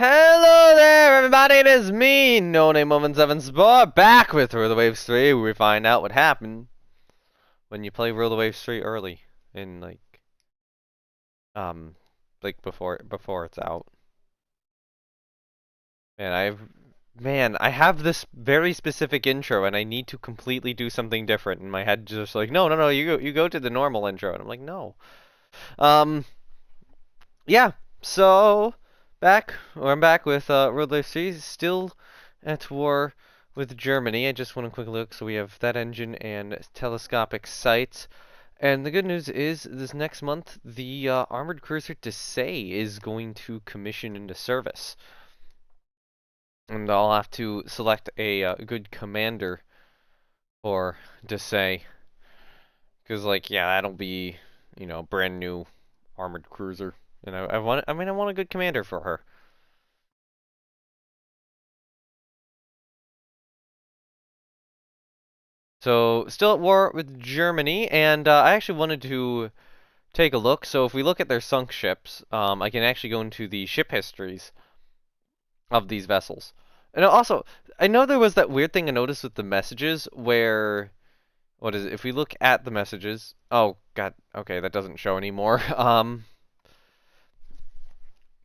Hello there, everybody. It is me, No Name Woman 7 Spore, back with Rule the Waves 3, where we find out what happened when you play Rule the Waves 3 early, in um, before it's out. And I have this very specific intro, and I need to completely do something different. And my head just like, no, you go to the normal intro, and I'm like, no. Um, yeah. So I'm back with Rule the Waves 3, still at war with Germany. I just want a quick look. So we have that engine and telescopic sights. And the good news is this next month, the armored cruiser Desay is going to commission into service. And I'll have to select a good commander for Desay. Because, like, yeah, that'll be, brand new armored cruiser. And I want a good commander for her. So, still at war with Germany, and I actually wanted to take a look. So, if we look at their sunk ships, I can actually go into the ship histories of these vessels. And also, I know there was that weird thing I noticed with the messages where, what is it? If we look at the messages, oh god, okay, that doesn't show anymore.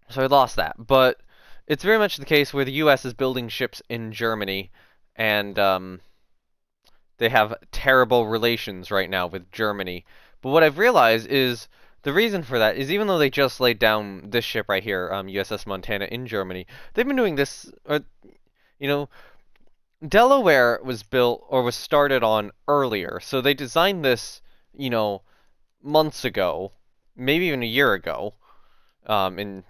So I lost that. But it's very much the case where the U.S. is building ships in Germany, and they have terrible relations right now with Germany. But what I've realized is the reason for that is even though they just laid down this ship right here, USS Montana in Germany, they've been doing this, you know, Delaware was built or was started on earlier. So they designed this, you know, months ago, maybe even a year ago. And,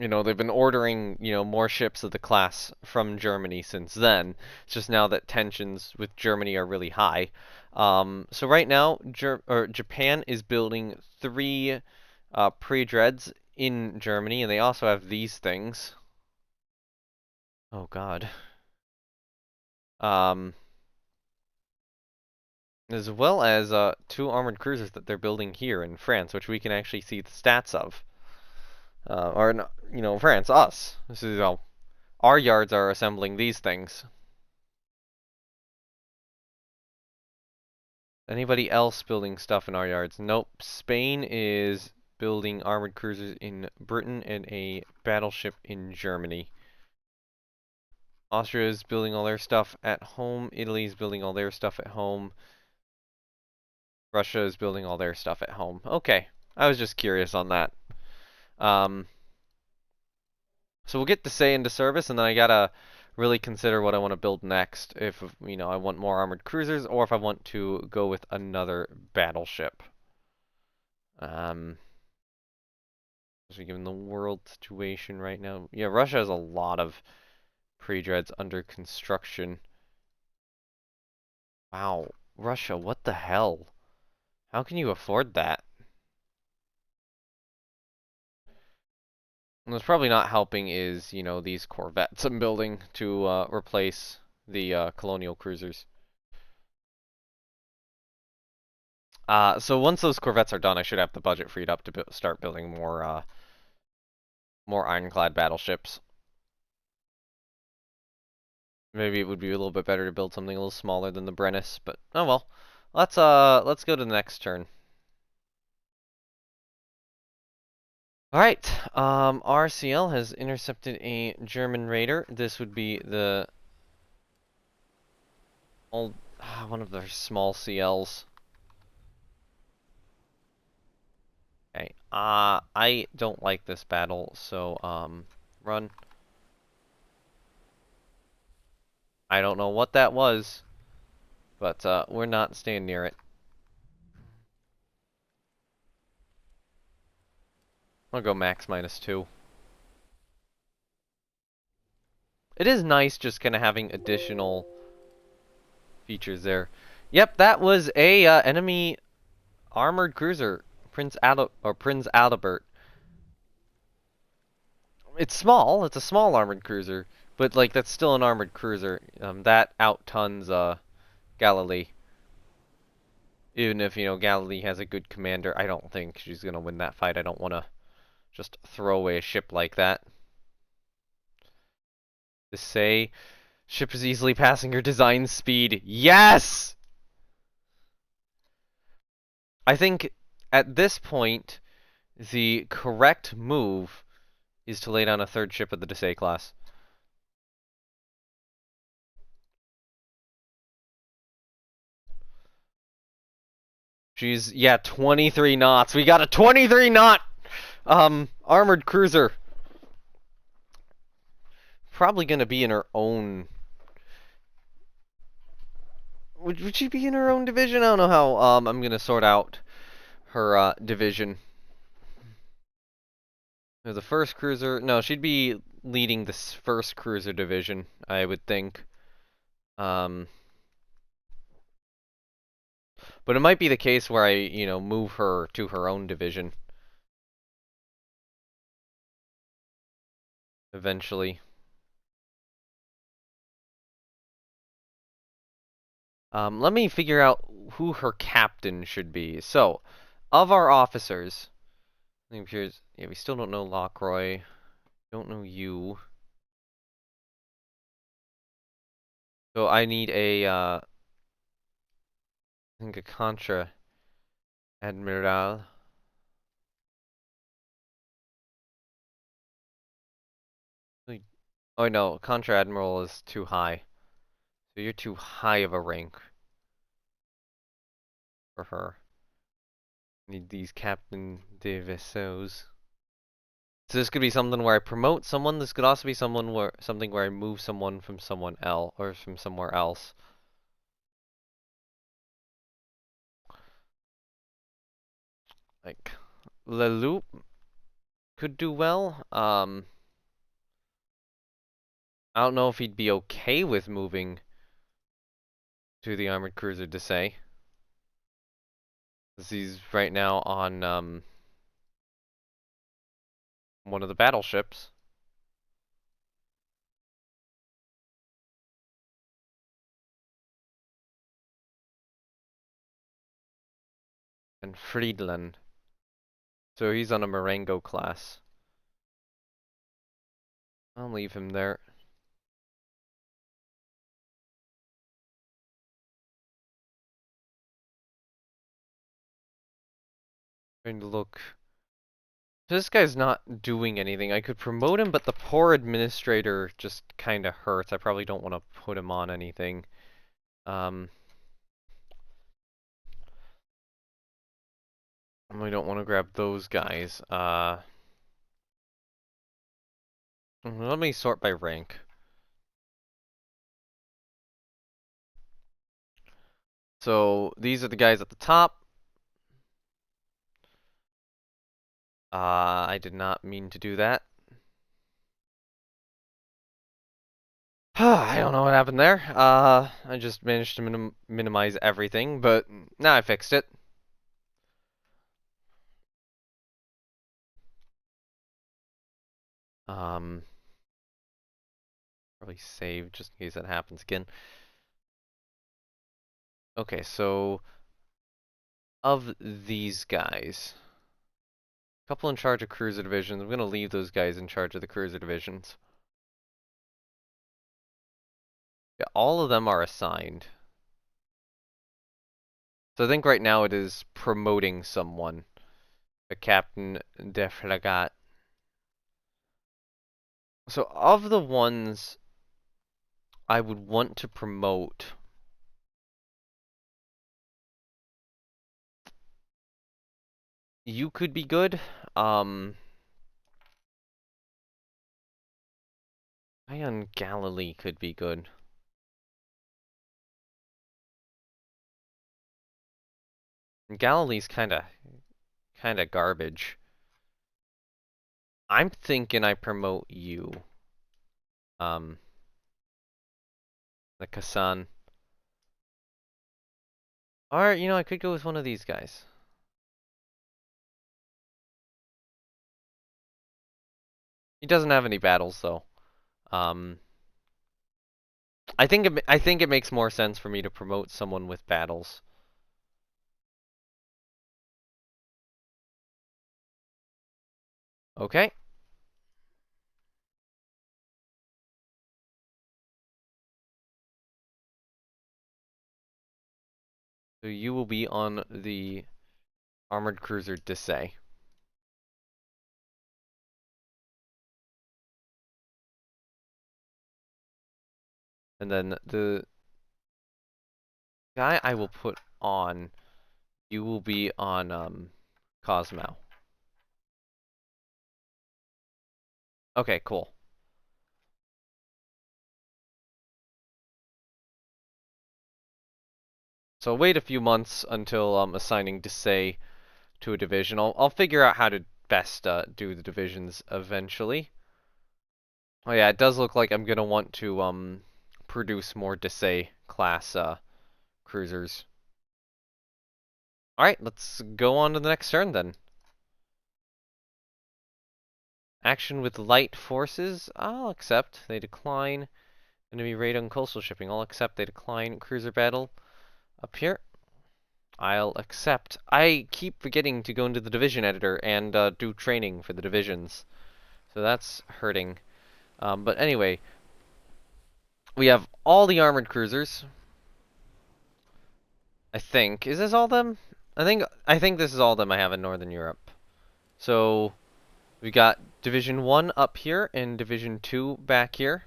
they've been ordering, more ships of the class from Germany since then. It's just now that tensions with Germany are really high. So right now, Japan is building three pre-dreads in Germany, and they also have these things. Oh God. Um, as well as two armored cruisers that they're building here in France, which we can actually see the stats of. France, us. This is our yards are assembling these things. Anybody else building stuff in our yards? Nope. Spain is building armored cruisers in Britain and a battleship in Germany. Austria is building all their stuff at home. Italy is building all their stuff at home. Russia is building all their stuff at home. Okay. I was just curious on that. So we'll get Desay into service, and then I gotta really consider what I want to build next. If, I want more armored cruisers, or if I want to go with another battleship. Especially given the world situation right now. Yeah, Russia has a lot of pre-dreads under construction. Wow, Russia, what the hell? How can you afford that? And what's probably not helping is, these corvettes I'm building to replace the colonial cruisers. So once those corvettes are done, I should have the budget freed up to start building more ironclad battleships. Maybe it would be a little bit better to build something a little smaller than the Brennus, but oh well. Let's go to the next turn. Alright, RCL has intercepted a German raider. This would be the old one of their small CLs. Okay, I don't like this battle, so run. I don't know what that was, but we're not staying near it. I'll go max -2. It is nice just kind of having additional features there. Yep, that was a enemy armored cruiser, Prince Adalbert. It's small. It's a small armored cruiser, but like that's still an armored cruiser. That out-tons Galilee. Even if Galilee has a good commander, I don't think she's gonna win that fight. I don't want to just throw away a ship like that. To say ship is easily passing your design speed. Yes! I think at this point, the correct move is to lay down a third ship of the Desai class. She's, yeah, 23 knots. We got a 23 knot armored cruiser. Probably gonna be in her own. Would she be in her own division? I don't know how I'm gonna sort out her division. The first cruiser. No, she'd be leading this first cruiser division, I would think. But it might be the case where I, move her to her own division eventually. Let me figure out who her captain should be. So, of our officers, I think here's, yeah, we still don't know Lockroy. Don't know you. So I need I think a Contra Admiral. Oh no, Contra Admiral is too high. So you're too high of a rank for her. Need these Captain de Vaisseaux. So this could be something where I promote someone. This could also be something where I move someone from someone else or from somewhere else. Like Leloup could do well. I don't know if he'd be okay with moving to the armored cruiser Desai. He's right now on one of the battleships. And Friedland. So he's on a Marengo class. I'll leave him there. Trying to look. This guy's not doing anything. I could promote him, but the poor administrator just kind of hurts. I probably don't want to put him on anything. I don't want to grab those guys. Let me sort by rank. So these are the guys at the top. I did not mean to do that. I don't know what happened there. I just managed to minimize everything, but now I fixed it. Probably save just in case that happens again. Okay, so of these guys, a couple in charge of cruiser divisions. I'm gonna leave those guys in charge of the cruiser divisions. Yeah, all of them are assigned. So I think right now it is promoting someone. A Captain de Frégate. So of the ones I would want to promote, you could be good. Ion Galilee could be good. Galilee's kinda garbage. I'm thinking I promote you. The Kasan. Or, I could go with one of these guys. He doesn't have any battles though. Um, I think it makes more sense for me to promote someone with battles. Okay. So you will be on the armored cruiser Dissay. And then the guy I will put on, you will be on Cosmo. Okay, cool. So wait a few months until assigning Dissay to a division. I'll figure out how to best do the divisions eventually. Oh yeah, it does look like I'm gonna want to produce more Dissay class cruisers. Alright, let's go on to the next turn then. Action with light forces, I'll accept. They decline. Enemy raid on coastal shipping, I'll accept. They decline. Cruiser battle up here. I'll accept. I keep forgetting to go into the division editor and do training for the divisions. So that's hurting. But anyway, we have all the armored cruisers. I think. Is this all of them? I think this is all of them I have in Northern Europe. So we got Division 1 up here and Division 2 back here.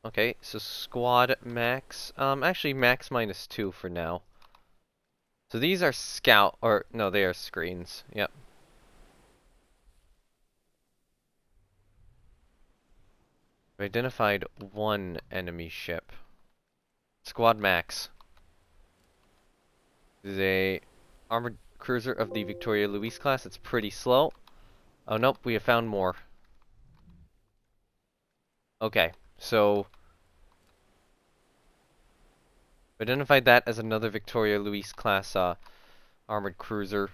Okay, so squad max. Actually max -2 for now. So these are scout, or no, they are screens. Yep. We identified one enemy ship. Squad max. This is a armored cruiser of the Victoria Luis class. It's pretty slow. Oh nope, we have found more. Okay, so we identified that as another Victoria Luis class armored cruiser.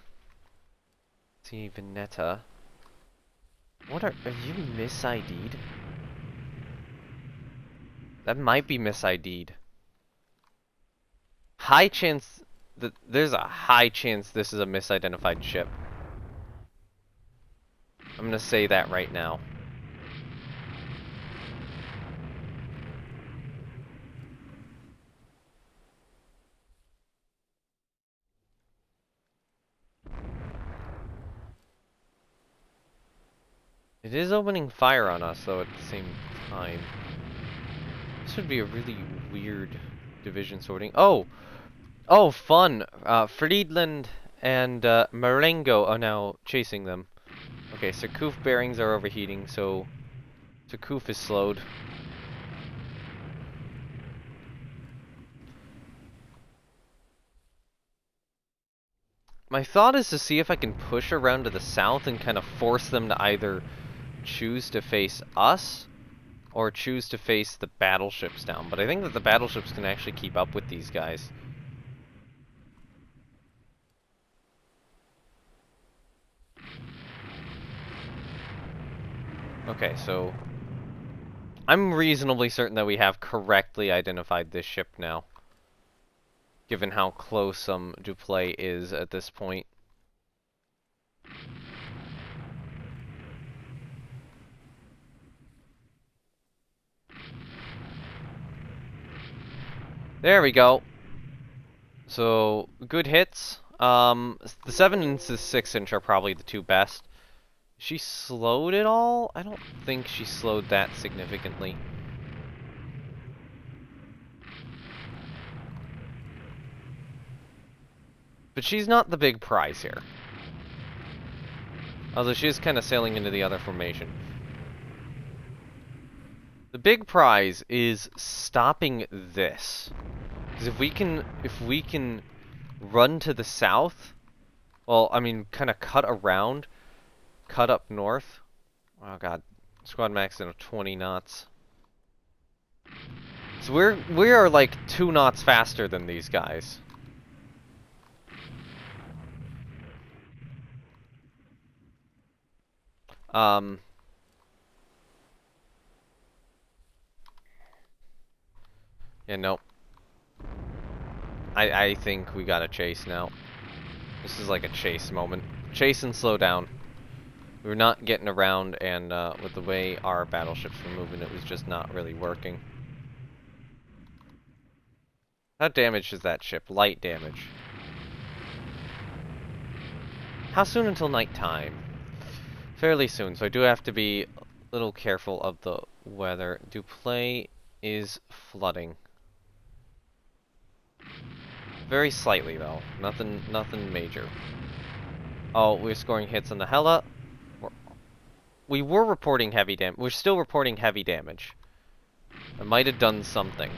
See Veneta. What are you mis-ID'd? That might be mis-ID'd. High chance that there's a high chance this is a misidentified ship. I'm gonna say that right now. It is opening fire on us, though, at the same time. This would be a really weird division sorting. Oh! Oh, fun! Friedland and Marengo are now chasing them. Okay, Surcouf bearings are overheating, so Surcouf is slowed. My thought is to see if I can push around to the south and kind of force them to either choose to face us or choose to face the battleships down. But I think that the battleships can actually keep up with these guys. Okay, so I'm reasonably certain that we have correctly identified this ship now, given how close Duplay is at this point. There we go. So, good hits. The 7 and the 6 inch are probably the two best. She slowed it all? I don't think she slowed that significantly. But she's not the big prize here. Although she is kind of sailing into the other formation. The big prize is stopping this. Because if we can run to the south, well, I mean, kind of cut around, cut up north. Oh god, squad max in 20 knots. So we are like 2 knots faster than these guys. Yeah, no. I think we gotta chase now. This is like a chase moment. Chase and slow down. We were not getting around, and with the way our battleships were moving, it was just not really working. How damaged is that ship? Light damage. How soon until nighttime? Fairly soon, so I do have to be a little careful of the weather. Duplay is flooding. Very slightly, though. Nothing major. Oh, we're scoring hits on the Hella. We were reporting heavy damage. We're still reporting heavy damage. I might have done something.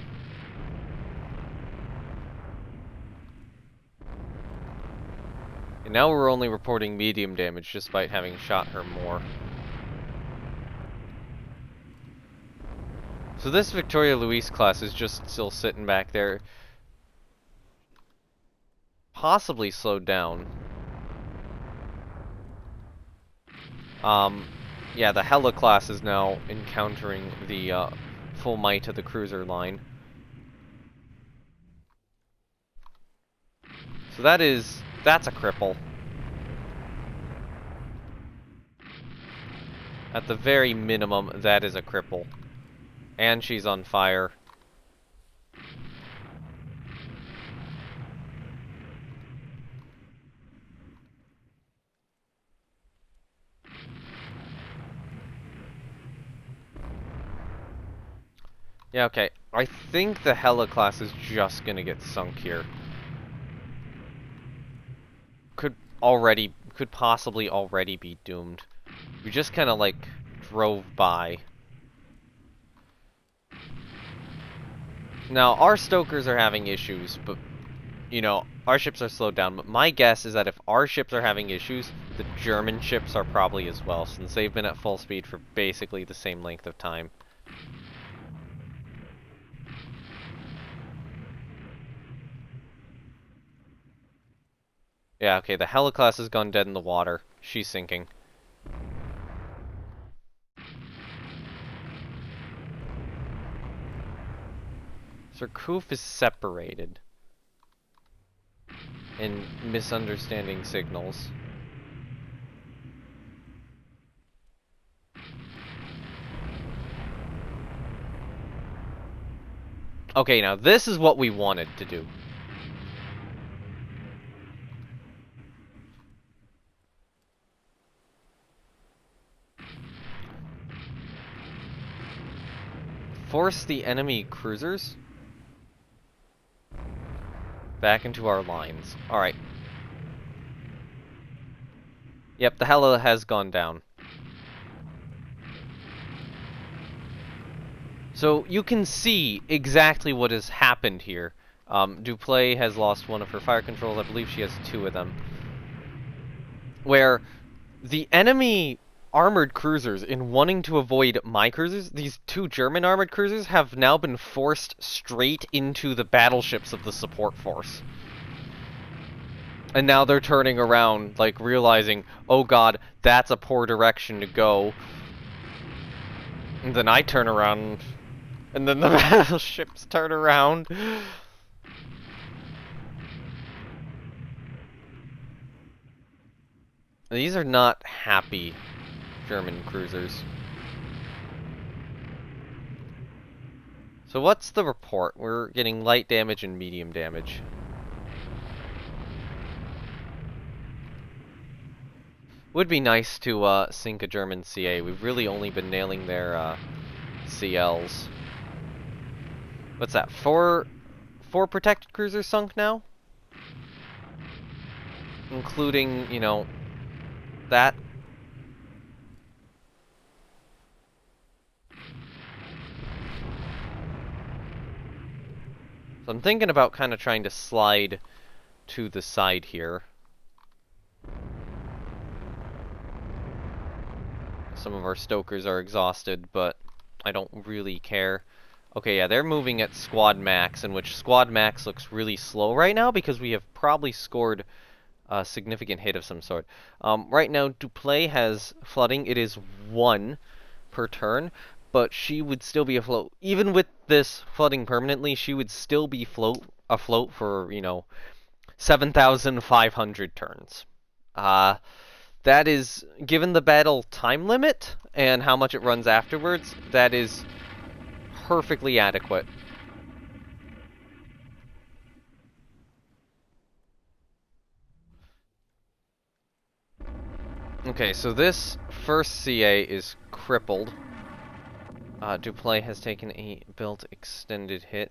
And now we're only reporting medium damage, despite having shot her more. So this Victoria Luis class is just still sitting back there. Possibly slowed down. Yeah, the Hella class is now encountering the full might of the cruiser line. So that's a cripple. At the very minimum, that is a cripple. And she's on fire. Yeah, okay. I think the Hella class is just gonna get sunk here. Could possibly already be doomed. We just kind of, like, drove by. Now, our stokers are having issues, but, you know, our ships are slowed down. But my guess is that if our ships are having issues, the German ships are probably as well, since they've been at full speed for basically the same length of time. Yeah, okay, the Hella class has gone dead in the water. She's sinking. Surcouf is separated. And misunderstanding signals. Okay, now this is what we wanted to do. Force the enemy cruisers back into our lines. Alright. Yep, the Hella has gone down. So you can see exactly what has happened here. Duplay has lost one of her fire controls. I believe she has 2 of them. Where the enemy armored cruisers, in wanting to avoid my cruisers, these 2 German armored cruisers have now been forced straight into the battleships of the support force. And now they're turning around, like, realizing, oh god, that's a poor direction to go. And then I turn around, and then the battleships turn around. These are not happy German cruisers. So what's the report? We're getting light damage and medium damage. Would be nice to sink a German CA. We've really only been nailing their CLs. What's that? Four protected cruisers sunk now? Including, you know, that. So I'm thinking about kind of trying to slide to the side here. Some of our stokers are exhausted, but I don't really care. Okay, yeah, they're moving at squad max, in which squad max looks really slow right now because we have probably scored a significant hit of some sort. Right now, Duplay has flooding. It is 1 per turn, but she would still be afloat. Even with this flooding permanently, she would still be afloat for, you know, 7,500 turns. That is, given the battle time limit and how much it runs afterwards, that is perfectly adequate. Okay, so this first CA is crippled. Duplay has taken a belt extended hit.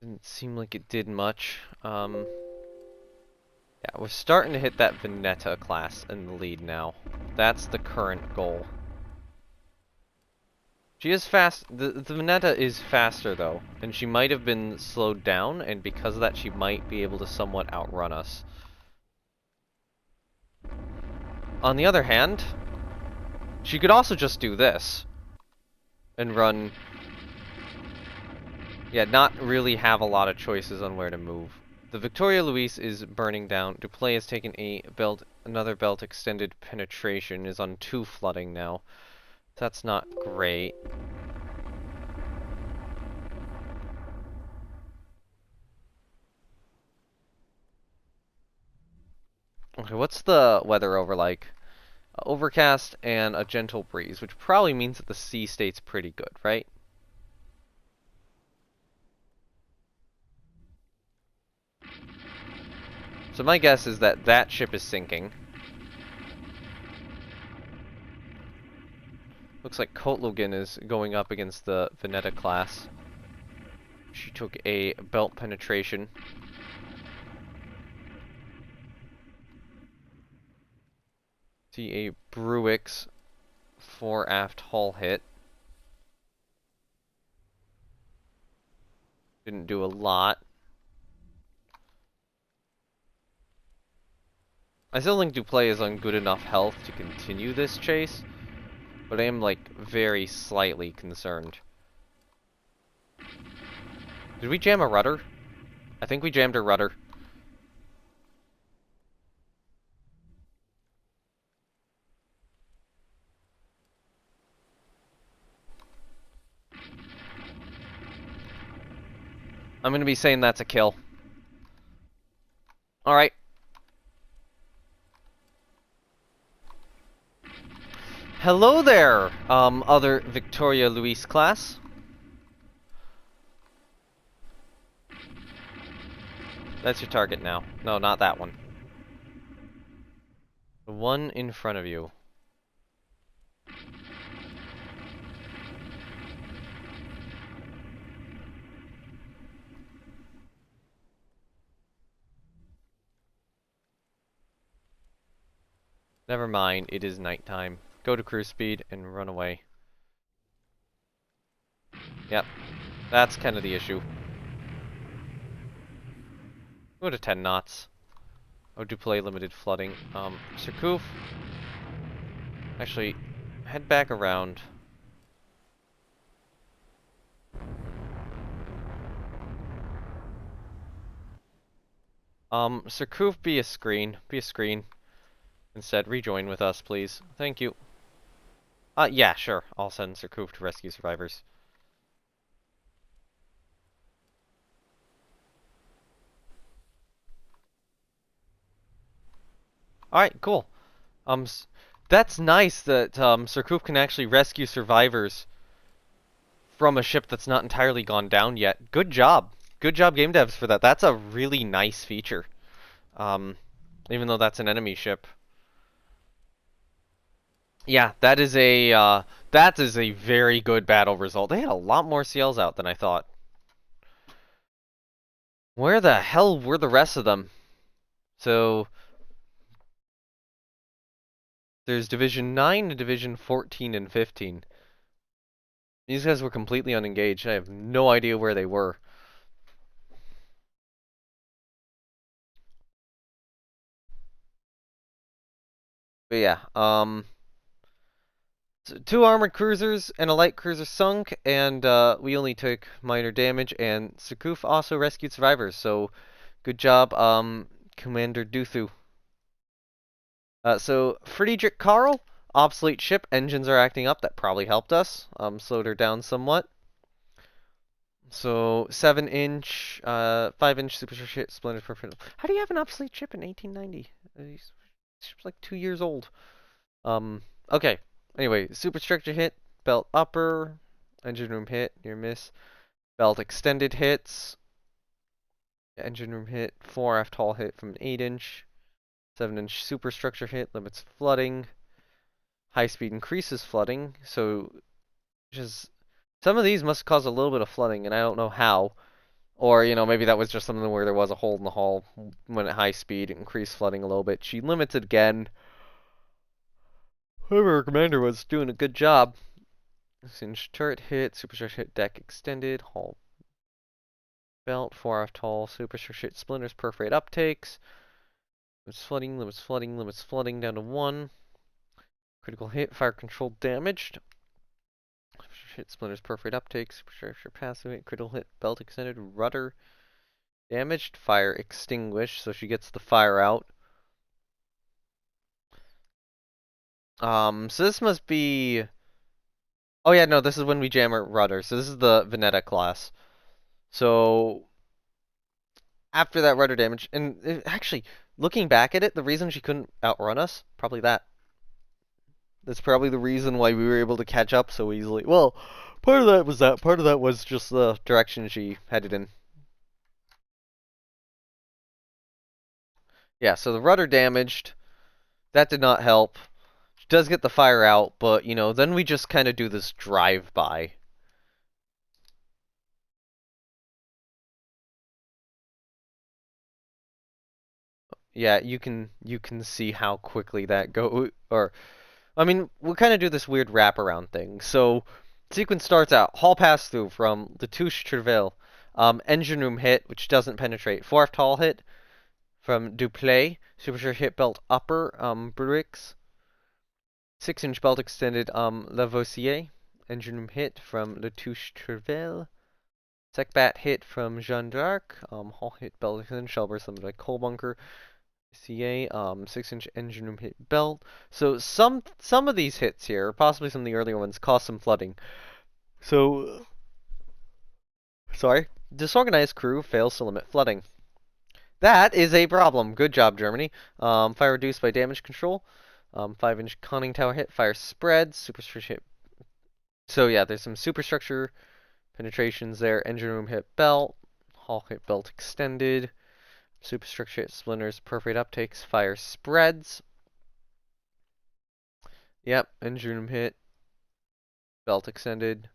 Didn't seem like it did much. Yeah, we're starting to hit that Veneta class in the lead now. That's the current goal. She is fast. The Veneta is faster though, and she might have been slowed down, and because of that, she might be able to somewhat outrun us. On the other hand, she could also just do this and run. Yeah, not really have a lot of choices on where to move. The Victoria Luis is burning down. Duplay has taken a belt, another belt extended penetration, is on 2 flooding now. That's not great. Okay, what's the weather over like? Overcast and a gentle breeze, which probably means that the sea state's pretty good, right? So my guess is that that ship is sinking. Looks like Kotlogan is going up against the Veneta class. She took a belt penetration. See a Bruix fore aft hull hit. Didn't do a lot. I still think Duplay is on good enough health to continue this chase, but I am like very slightly concerned. Did we jam a rudder? I think we jammed a rudder. I'm gonna be saying that's a kill. Alright. Hello there, other Victoria Luis class. That's your target now. No, not that one. The one in front of you. Never mind, it is nighttime. Go to cruise speed and run away. Yep, that's kind of the issue. Go to 10 knots. Oh, Duplay limited flooding. Surcouf. Actually, head back around. Surcouf, be a screen. Be a screen. Instead, rejoin with us, please. Thank you. Yeah, sure. I'll send Surcouf to rescue survivors. Alright, cool. That's nice that, Surcouf can actually rescue survivors from a ship that's not entirely gone down yet. Good job. Good job, game devs, for that. That's a really nice feature. Even though that's an enemy ship. Yeah, that is a very good battle result. They had a lot more CLs out than I thought. Where the hell were the rest of them? So there's Division 9 and Division 14 and 15. These guys were completely unengaged. I have no idea where they were. But yeah, so 2 armored cruisers and a light cruiser sunk, and we only took minor damage, and Surcouf also rescued survivors, so good job, Commander Duthu. So Friedrich Karl, obsolete ship, engines are acting up, that probably helped us, slowed her down somewhat. So 7-inch, 5-inch super ship, splendid. How do you have an obsolete ship in 1890? Ship's like 2 years old. Okay. Anyway, superstructure hit, belt upper, engine room hit, near miss, belt extended hits, engine room hit, 4 aft hull hit from an 8-inch, 7-inch superstructure hit, limits flooding, high speed increases flooding, so just some of these must cause a little bit of flooding, and I don't know how. Or, maybe that was just something where there was a hole in the hull when at high speed, it increased flooding a little bit. She limits it again. Whoever her commander was doing a good job. 6-inch turret hit, superstructure hit, deck extended, hull belt, 4 aft hull, superstructure hit, splinters, perforate uptakes. Limits flooding, limits flooding, limits flooding down to 1. Critical hit, fire control damaged. Hit, splinters, perforate uptakes, superstructure passive hit, critical hit, belt extended, rudder damaged, fire extinguished, so she gets the fire out. So this must be... Oh yeah, no, this is when we jam her rudder. So this is the Veneta class. So after that rudder damage, and actually, looking back at it, the reason she couldn't outrun us, probably that. That's probably the reason why we were able to catch up so easily. Well, part of that was that. Part of that was just the direction she headed in. Yeah, so the rudder damaged. That did not help. She does get the fire out, but, then we just kind of do this drive-by. Yeah, you can see how quickly that go, or I mean, we'll kind of do this weird wraparound thing. So, sequence starts out, hull pass through from the Touche Treville, engine room hit, which doesn't penetrate, 4 aft hull hit from Duplay, superstructure hit belt upper, Bruix, 6-inch belt extended, Lavoisier, engine room hit from Le Touche Treville, sec bat hit from Jeanne d'Arc, hull hit belt extended, shell burst limited by coal bunker, CA, 6-inch engine room hit belt. So some of these hits here, possibly some of the earlier ones, cause some flooding. So, sorry, disorganized crew fails to limit flooding. That is a problem. Good job, Germany. Fire reduced by damage control. 5-inch conning tower hit. Fire spreads. Superstructure hit. So yeah, there's some superstructure penetrations there. Engine room hit belt. Hull hit belt extended. Superstructure hit splinters. Perforate uptakes. Fire spreads. Yep, engine room hit. Belt extended.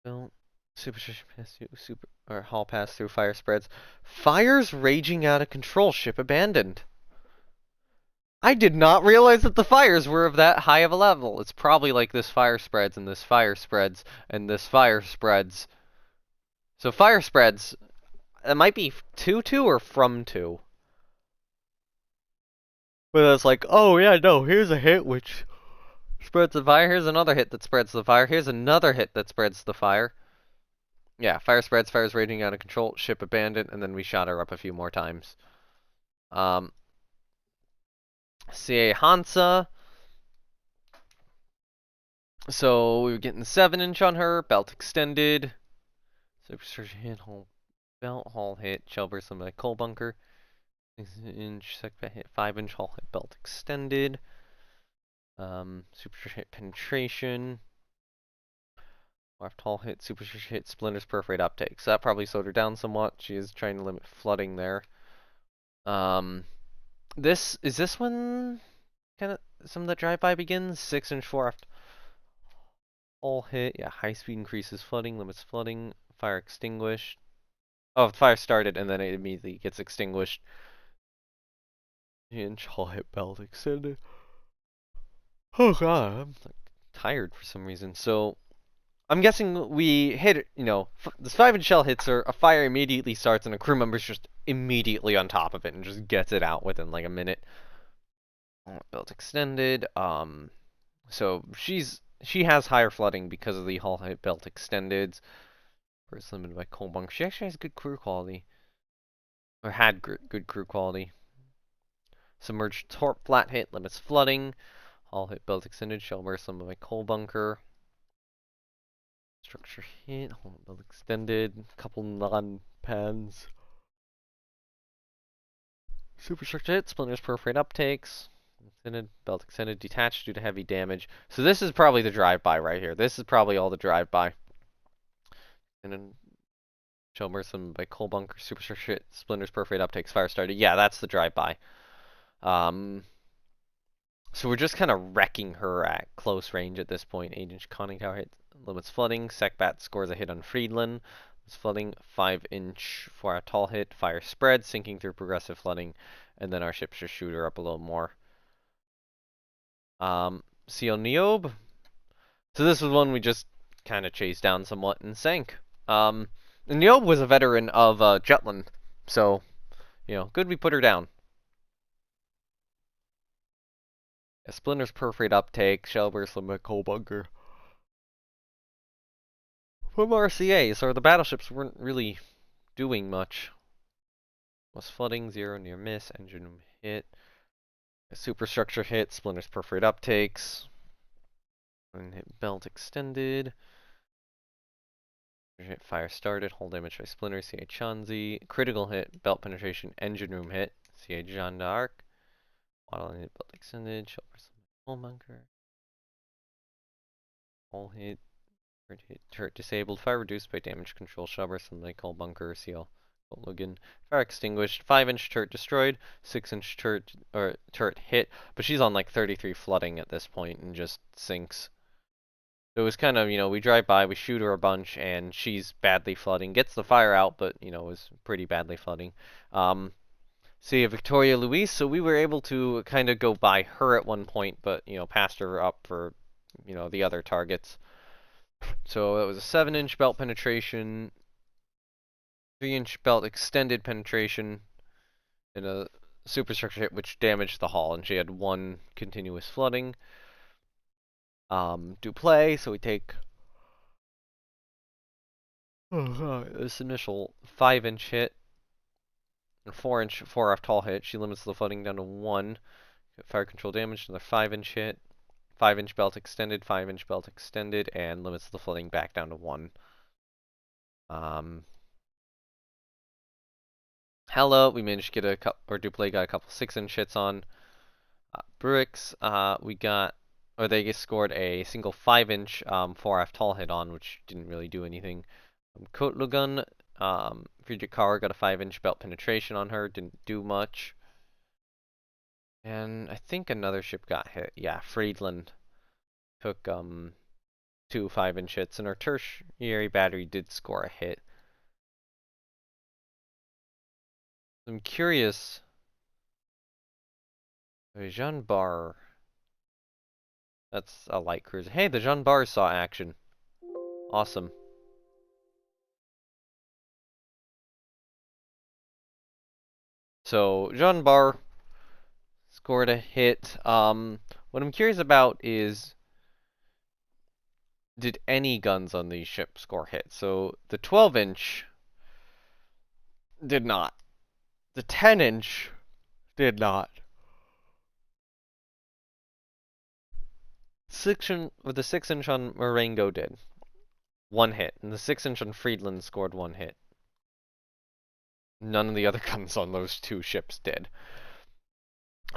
Belt. Superstructure pass through. Or hull pass through. Fire spreads. Fires raging out of control. Ship abandoned. I did not realize that the fires were of that high of a level. It's probably like this fire spreads and this fire spreads and this fire spreads. So fire spreads, it might be to or from to. But it's like, oh yeah, no, here's a hit which spreads the fire. Here's another hit that spreads the fire. Here's another hit that spreads the fire. Yeah, fire spreads, fire's raging out of control, ship abandoned, and then we shot her up a few more times. CA Hansa. So we were getting 7-inch on her, belt extended. Superstructure hit, hull belt, hull hit, shell burst limited by coal bunker. 6-inch sec bat hit, 5-inch hull hit, belt extended. Superstructure hit penetration. Left hull hit, superstructure hit, splinters, perforate uptake. So that probably slowed her down somewhat. She is trying to limit flooding there. This when kind of some of the drive-by begins? 6-inch 4 aft hull hit. Yeah, high speed increases flooding, limits flooding, fire extinguished. Oh, the fire started and then it immediately gets extinguished. Inch hull hit belt extended. Oh god, I'm like tired for some reason. So I'm guessing we hit it, this 5-inch shell hits her, a fire immediately starts, and a crew member's just immediately on top of it and just gets it out within like a minute. Belt extended. So she has higher flooding because of the hull hit belt extended. Burst limited by coal bunker. She actually has good crew quality, or had good crew quality. Submerged torp flat hit limits flooding. Hull hit belt extended. Shell burst limited by coal bunker. Structure hit. Hull belt extended. Couple non-pans. Superstructure hit, splinters perforate uptakes. Extended, belt extended, detached due to heavy damage. So this is probably the drive-by right here. This is probably all the drive-by. And then Shellburst by coal bunker, superstructure hit, splinters perforate uptakes, fire started. Yeah, that's the drive-by. So we're just kind of wrecking her at close range at this point. 8-inch conning tower hit, limits flooding. Secbat scores a hit on Friedland. It's flooding. 5-inch for a tall hit. Fire spread, sinking through progressive flooding. And then our ships just shoot her up a little more. Seal Niobe. So this was one we just kind of chased down somewhat and sank. Niobe was a veteran of Jutland. So, you know, good we put her down. Splinters perforate uptake, shellburst limit coal bunker. From RCA, so the battleships weren't really doing much. Was flooding, 0 near miss, engine room hit. A superstructure hit, splinters perforate uptakes. And hit belt extended. Hit fire started, hull damage by splinters, CA Chanzi. Critical hit, belt penetration, engine room hit, CA Jeanne d'Arc. Waddle hit, belt extended, shellburst hull bunker. Hull hit. Hit, turret disabled, fire reduced by damage control, shellburst and like hull bunker, seal. Logan. Fire extinguished, 5-inch turret destroyed, 6-inch turret hit, but she's on like 33 flooding at this point and just sinks. So it was kind of, you know, we drive by, we shoot her a bunch, and she's badly flooding. Gets the fire out, but, you know, was pretty badly flooding. See Victoria Luis, so we were able to kind of go by her at one point, but, you know, passed her up for, you know, the other targets. So it was a 7-inch belt penetration, 3-inch belt extended penetration, and a superstructure hit which damaged the hull, and she had 1 continuous flooding. Duplay, so we take this initial 5-inch hit, and 4-inch 4F tall hit. She limits the flooding down to 1. Fire control damage, another 5-inch hit. 5-inch belt extended, 5-inch belt extended, and limits the flooding back down to 1. Hella, we managed to get a couple, or Duplay got a couple 6-inch hits on. Bruix, we got, or they scored a single 5-inch 4F tall hit on, which didn't really do anything. Kotlugun, Friedrich Carr got a 5-inch belt penetration on her, didn't do much. And I think another ship got hit. Yeah, Friedland took 2 5-inch hits, and our tertiary battery did score a hit. I'm curious. Jean Bar. That's a light cruiser. Hey, the Jean Bar saw action. Awesome. So, Jean Bar scored a hit. What I'm curious about is, did any guns on these ships score hits? So, the 12-inch did not. The 10-inch did not. The 6-inch on Marengo did. 1 hit. And the 6-inch on Friedland scored 1 hit. None of the other guns on those 2 ships did.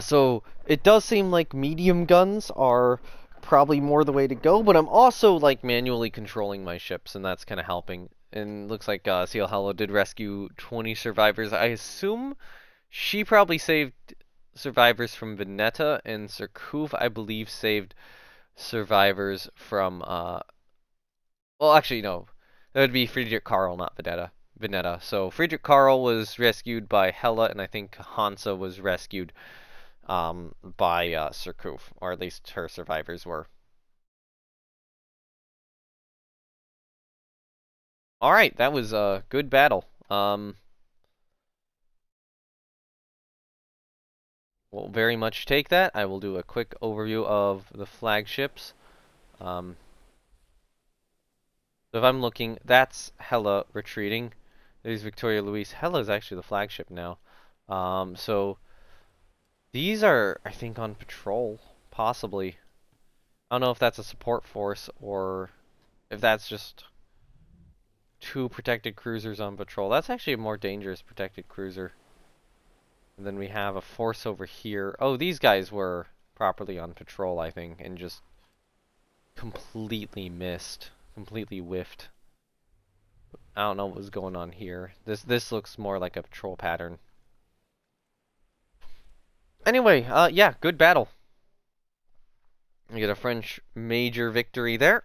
So, it does seem like medium guns are probably more the way to go, but I'm also like manually controlling my ships, and that's kind of helping. And looks like Seal Hello did rescue 20 survivors. I assume she probably saved survivors from Veneta, and Surcouf, I believe, saved survivors from, well, actually, no. That would be Friedrich Karl, not Veneta. So Friedrich Karl was rescued by Hella, and I think Hansa was rescued by Surcouf, or at least her survivors were. Alright, that was a good battle. We'll very much take that. I will do a quick overview of the flagships. So if I'm looking, that's Hella retreating. There's Victoria Luis. Hella is actually the flagship now. So these are, I think, on patrol, possibly. I don't know if that's a support force or if that's just 2 protected cruisers on patrol. That's actually a more dangerous protected cruiser. And then we have a force over here. Oh, these guys were properly on patrol, I think, and just completely missed. Completely whiffed. I don't know what was going on here. This looks more like a patrol pattern. Anyway, yeah, good battle. We get a French major victory there.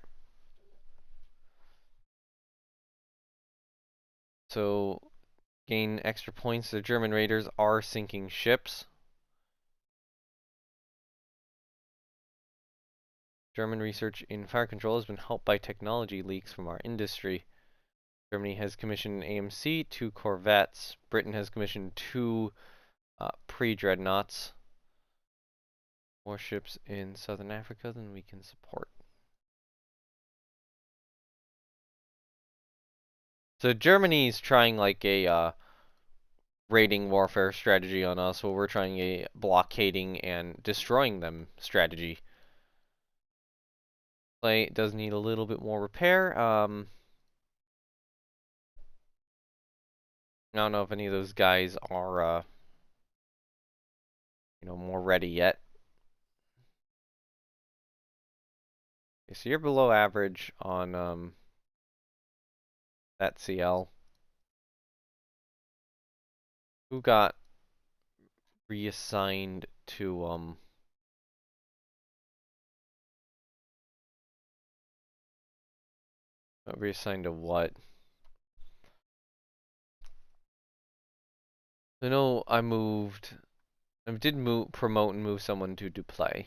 So, gain extra points. The German raiders are sinking ships. German research in fire control has been helped by technology leaks from our industry. Germany has commissioned AMC, 2 corvettes. Britain has commissioned 2 pre-dreadnoughts. More ships in southern Africa than we can support. So Germany's trying like a raiding warfare strategy on us, while we're trying a blockading and destroying them strategy. Play does need a little bit more repair. I don't know if any of those guys are, more ready yet. Okay, so you're below average on that CL. Who got reassigned to reassigned to what? I know I did promote and move someone to Duplay.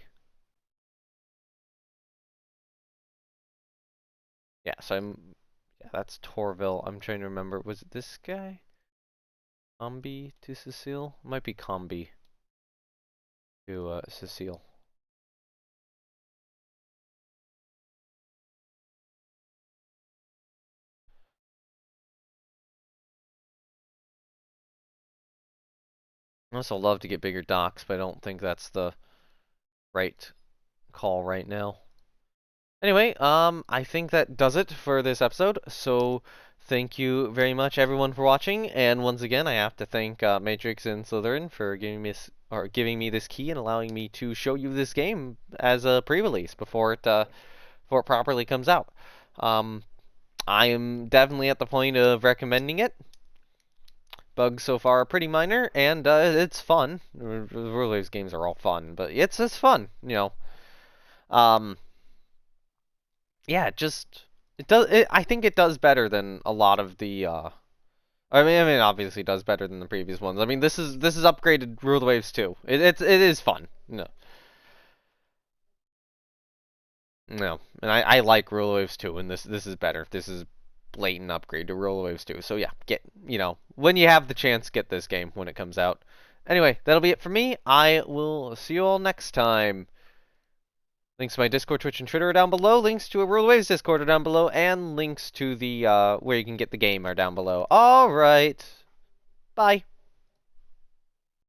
Yeah, so yeah, that's Torville. I'm trying to remember, was it this guy? Combi to Cecile? Might be Combi to Cecile. I also love to get bigger docks, but I don't think that's the right call right now. Anyway, I think that does it for this episode. So thank you very much, everyone, for watching. And once again, I have to thank Matrix and Slytherin for giving me this key and allowing me to show you this game as a pre-release before it properly comes out. I am definitely at the point of recommending it. Bugs so far are pretty minor, and it's fun. Rule games are all fun, but it's fun, Yeah, I think it does better than a lot of the. I mean, obviously it does better than the previous ones. I mean, this is upgraded Rule Waves too. It is fun. No, no, and I like Rule Waves too, and this is better. This is blatant upgrade to Rule Waves 2. So yeah, when you have the chance, get this game when it comes out. Anyway, that'll be it for me. I will see you all next time. Links to my Discord, Twitch, and Twitter are down below. Links to a Rule Waves Discord are down below, and links to the where you can get the game are down below. All right, bye.